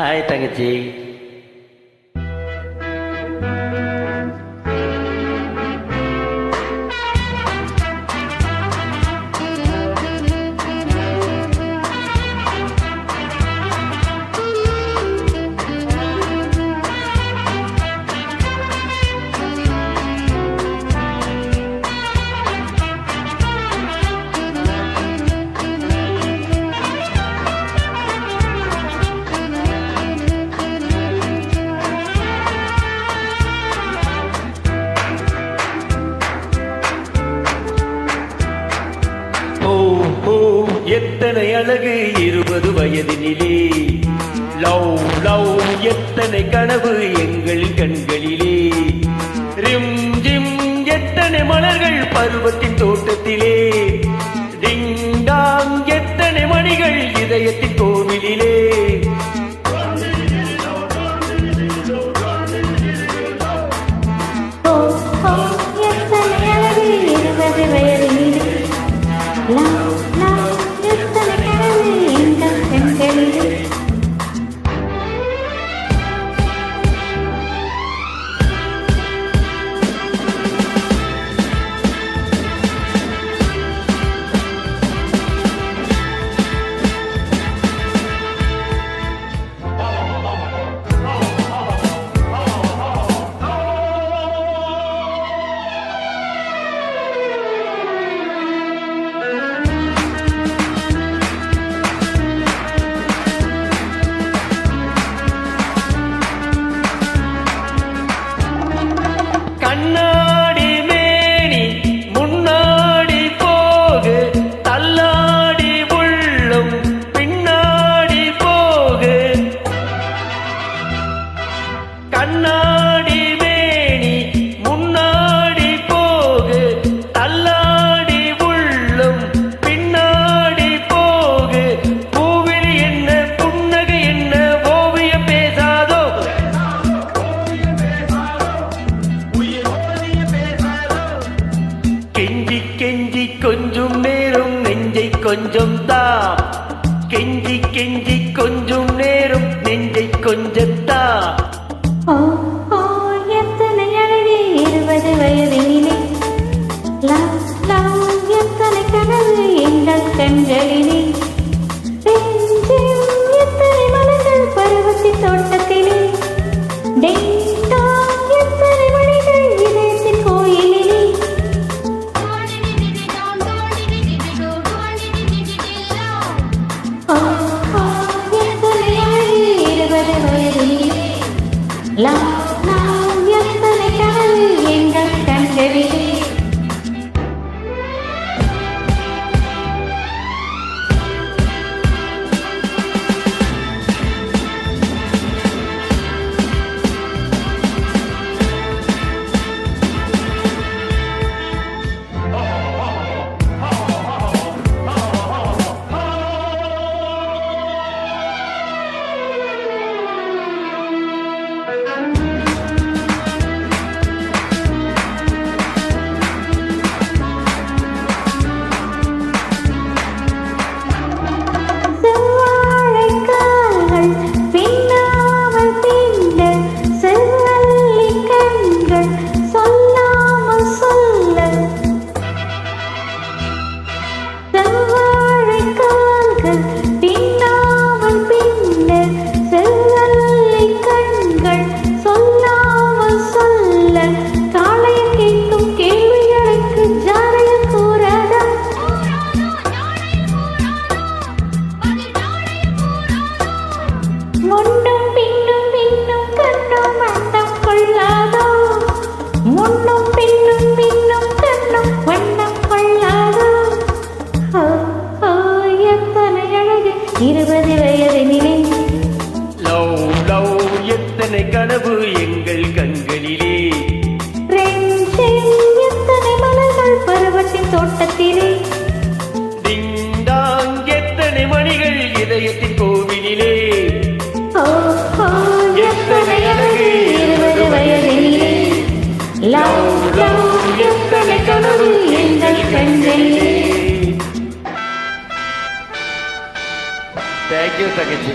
Hi தங்கச்சி. எத்தனை அழகு 20 வயதினிலே, லவ் லவ் எத்தனை கனவு எங்கள் கண்களிலே, ரிம் ஜிம் எத்தனை மலர்கள் பருவத்தின் தோட்டத்திலே, டிங் டாங் எத்தனை மணிகள் இதயத்தின் கோவிலிலே. கண்ணாடி மேனி முன்னாடி போகு, தள்ளாடி உள்ளம் பின்னாடி போகு. கண்ணாடி மேனி முன்னாடி போகு, தள்ளாடி உள்ளம் பின்னாடி போகு. பூவில் என்ன புன்னகை என்ன ஓவியம் பேசாதோ, கெஞ்சி கெஞ்சி கொஞ்சம் நேரம் நெஞ்சை கொஞ்சம் தா, கெஞ்சி கெஞ்சி கொஞ்சம் நேரம் நெஞ்சை கொஞ்சம் தா. எத்தனை அழகு 20 வயதினிலே, லவ் லவ் எத்தனை கனவு எங்கள் கண்களிலே, எத்தனை மலர்கள் பருவத்தின் தோட்டத்திலே, எத்தனை மணிகள் இதயத்தின் கோயிலிலே. எத்தனை அழகு 20 வயதினிலே, லவ் லவ் எத்தனை கனவு எங்கள் கண்களிலே. எத்தனை கனவு எங்கள் கண்களிலே, எத்தனை மலர்கள் பருவத்தின் தோட்டத்திலே, டிங் டாங் எத்தனை மணிகள் இதயத்தின் கோவிலிலே. எத்தனை அழகு 20 வயதினிலே, லவ் லவ் எத்தனை கனவு எங்கள் கண்களிலே. தேங்க்யூ தங்கச்சி.